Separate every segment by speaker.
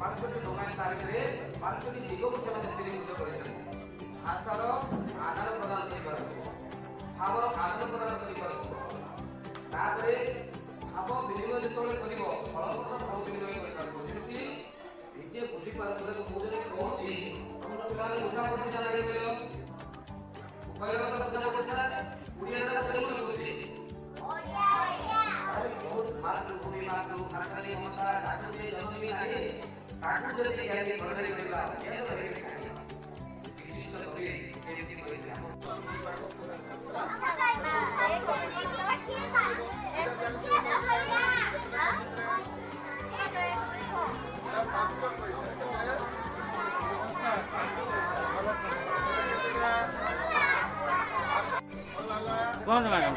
Speaker 1: ପାଞ୍ଚଟି ଦୋକାନ ତାରିଖରେ ପାଞ୍ଚଟି ଦିଗକୁ ସେମାନେ ଶ୍ରେଣୀଭୂତ କରିଛନ୍ତି। ଭାଷାର ଆଦାନ ପ୍ରଦାନ କରିପାରୁଥିବ, ଭାବର ଆଦାନ ପ୍ରଦାନ କରିପାରୁଥିବ, ତାପରେ ଭାବ ବିନିମୟ ଯେତେବେଳେ କରିବ ଫଳପ୍ରଦ ଭାବ ବିନିମୟ କରିପାରିବ। ଯେମିତି ନିଜେ ବୁଝିପାରୁଥିବ। ମୁଁ ଯଦି କହୁଛି ଆମର ପିଲାମାନେ ବୁଝା ପଡ଼ିଛି ନା ନାହିଁ କହିଲ, କହିବା କଥା ବୁଝା ପଡ଼ିଛି ନା ଓଡ଼ିଆଟା କେମିତି କହୁଛି ବହୁତ ମାତୃଭୂମି ଭାଷାରେ ମମତା ଜାତି ଜନ୍ମଭୂମି ନାହିଁ। ତାକୁ ଯଦି ଜ୍ଞାନୀ ଗ୍ରହଣ କରିବା ବିଶିଷ୍ଟ କବି କେମିତି କହିଲେ
Speaker 2: कौन मैडम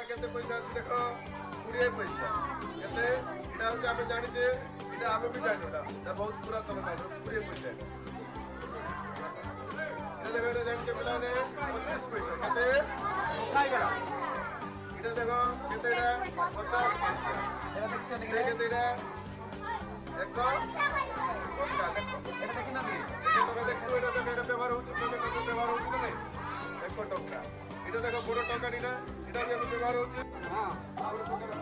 Speaker 3: केते पैसा अछि देखो 20 पैसा केते इटा होचे आमे जानि जे इटा आमे भी जानि इटा बहुत पुरातन काल 20 पैसा इटा देखो इटा जानि के पिला ने 25 पैसा केते खाइबा इटा देखो केते इटा 50 पैसा एटा देखते केते इटा एक कोनटा देखो एटा देखि ना दे एटा देखो इटा तो मेरा व्यवहार होचे व्यवहार होचे नहीं एक टंका इटा देखो बड़ टंका इटा इटा भी व्यवहार होचे हां और प्रकार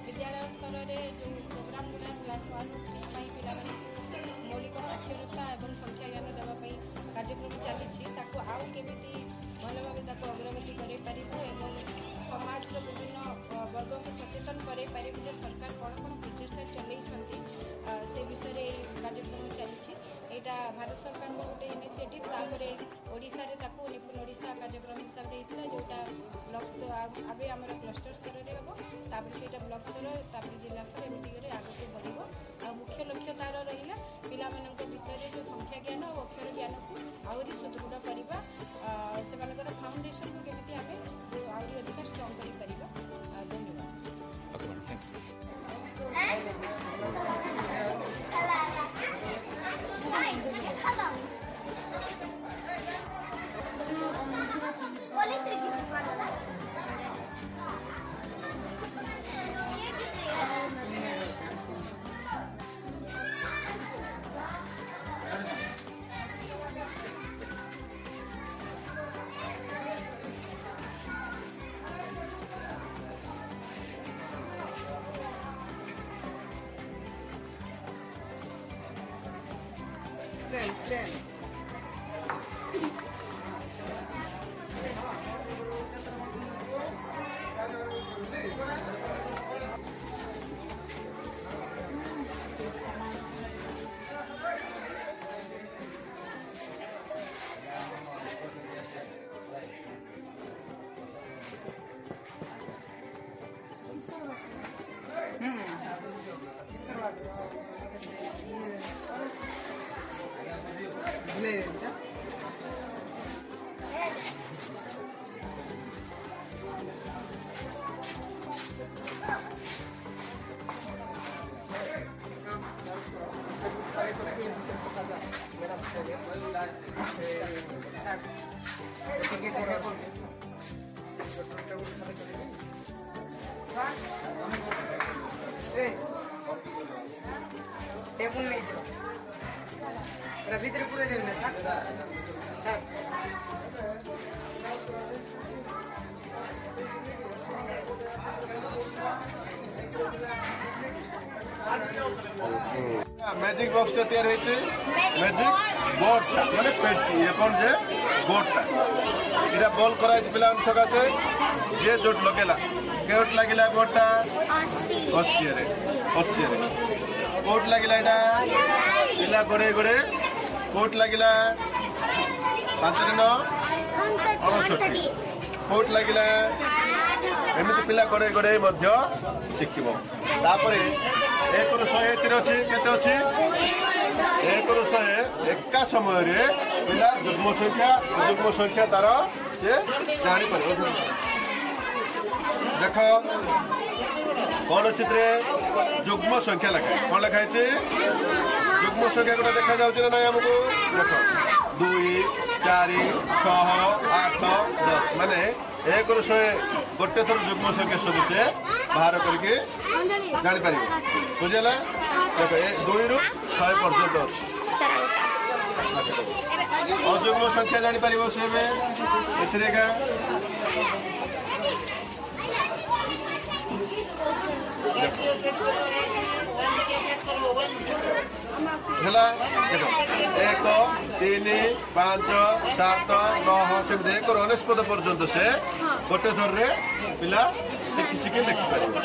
Speaker 4: विद्यालय स्तर में जो प्रोग्राम गुड़ा क्लास 1 पिला मौलिक साक्षरता और संख्या ज्ञान देवाई कार्यक्रम चली आउ केमी भल भाव अग्रगति कर समाज विभिन्न वर्ग को सचेतन कर सरकार कौन कौन प्रचेषा चल से विषय कार्यक्रम चली यहाँ भारत सरकार गोटे इनिशिएटिव ओडिशा रे निपुण ओडिशा कार्यक्रम हिसाब से जोटा ब्लॉक आगे आम क्लस्टर स्तर में हम से ब्लॉक स्तर जिला स्तर एमती आगे बढ़ मुख्य लक्ष्य तार रहा पिला भितर जो संख्या ज्ञान और अक्षर ज्ञान को आहरी सुदृढ़ करवा से फाउंडेशन को केमी आम आहरी अधिक स्ट्रंग कर धन्यवाद।
Speaker 5: टेबुल नहीं जो रवि तेरे पूरे दिन में था सर
Speaker 3: मैजिक बॉक्स टा तैयार होइছে मैजिक बोर्ड माने पेटी ये कोन जे बोर्ड टा इरा बॉल कराइछ पिला ठका से जे जोट लगेला केट लागिला बोर्ड टा 80 रे कोट लागिला इडा पिला गोडे गोडे कोट लागिला 5 रे 9 68 कोट लागिला एमिति पिला गोडे गोडे मध्य शिखिबो तापरे 1 ରୁ 100 तिर अछि केते अछि 1 ରୁ 100 एका समय रे पिला जुग्म संख्या तार से जानि परबो देखो कौन चित्र जुग्म संख्या लिखा कौन लिखाई जुग्म संख्या गोटे देखा जाऊँ ना हमको देख 2 4 6 8 10 माने 1 ରୁ 100 गोटे थर जुग्म संख्या सदस्य बाहर करके जापर बुझेगा देख 2 ରୁ 100 पर्यंत अच्छे अजुग्म संख्या जापर से ହେଲା ଦେଖ 1 3 5 7 9 ସେମିତି 1 ରୁ 19 ପର୍ଯ୍ୟନ୍ତ ସେ ଗୋଟେ ଥରରେ ପିଲା ଶିଖି ଶିଖି ଲେଖିପାରିବେ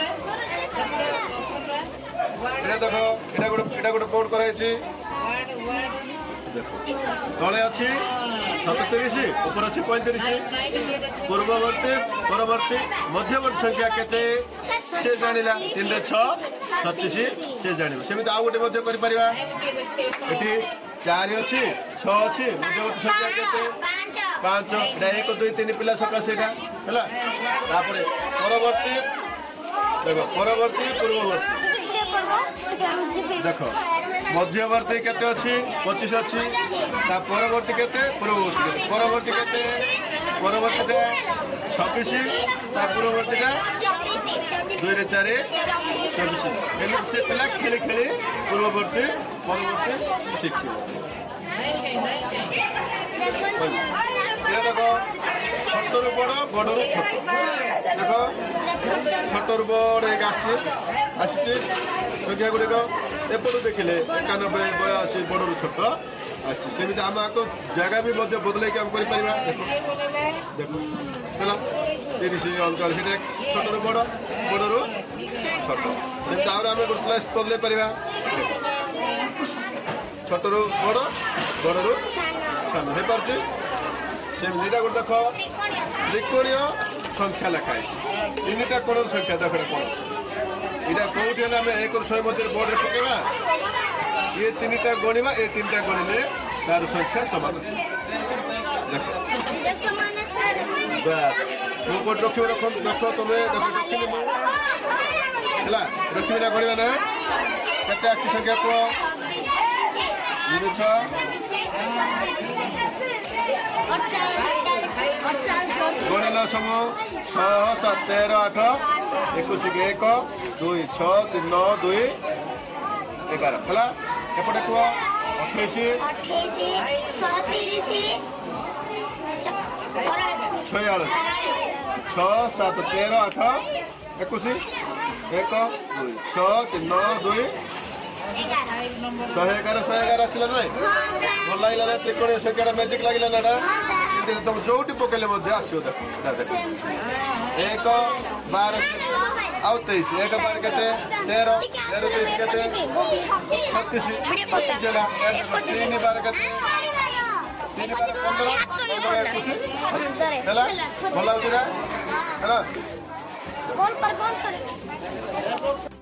Speaker 3: ଦେଖ ଏଟା ଗୋଟେ ବୋର୍ଡ କରାଯାଇଛି तले अच्छी 37 ऊपर अच्छी 35 पूर्ववर्ती परवर्ती मध्यवर्ती संख्या केते से जानिला 3 रे 6 37 से जानिबो सेमिति आ गोटे मध्य करि परिबा एठी 4 अच्छी 6 अच्छी मध्यवर्ती संख्या केते 5 एटा 1 2 3 पिला सका सेटा हला तापरे परवर्ती देखो परवर्ती पूर्ववर्ती देखो मध्यवर्ती केते अच्छी 25 अच्छी ता परवर्ती केते पूर्ववर्ती परवर्ती केते परवर्ती 26 ता पूर्ववर्ती 2 रे 4 24 एमे से पिला खेली खेली पूर्ववर्ती परवर्ती शिखियो ये देखो छोट रु बड़ बड़ रु छोट देखो छोट रु बड़ एक आसी संख्या गुड़िक एपटू देखिले 91 82 बड़ रु छोट आसी सेमिति आम आको जगह भी बदल आम कर देखो है 30 अंकल से छोट रु बड़ बड़ रु छोट सेमिति आम क्लास बदल पार छोट रु बड़ बड़ रु सान हो पार्टी सेमिति गोटे देख त्रिकोणीय संख्या लिखाई 3टा कोण संख्या देख इटा कौटी आम 1 ରୁ 100 मध्य बोर्ड में पकेवा ये 3टा गणिबा ये 3टा गणिले तार संख्या समान देख बस तो कोड रखियो रखो तमे देख रखिले हला रखिना गणिबा ना केते आछि संख्या को 6 गणिला सब 6 7 13 8 21 1 2 6 3 9 2 11 हला एपटे को 28 46 6 7 13 8 21 1 2 6 3 9 2 111 ଆସିଲା ନାଇଁ ଭଲ ଲାଗିଲା ନା ତ୍ରିକୋଣୀୟ ସଂଖ୍ୟାଟା ମ୍ୟାଜିକ୍ ଲାଗିଲା ନା ଏଟା କିନ୍ତୁ ତମେ ଯୋଉଠି ପକେଇଲେ ମଧ୍ୟ ଆସିବ ଦେଖ ଏଟା ଦେଖ 1 12 ଆଉ 23 1 12 କେତେ 13 23 କେତେ 36 ହେଲା 3 12 କେତେ 3 12 15 ହେଲା ଭଲ ଲାଗୁଛି ନା ହେଲା
Speaker 6: कौन कर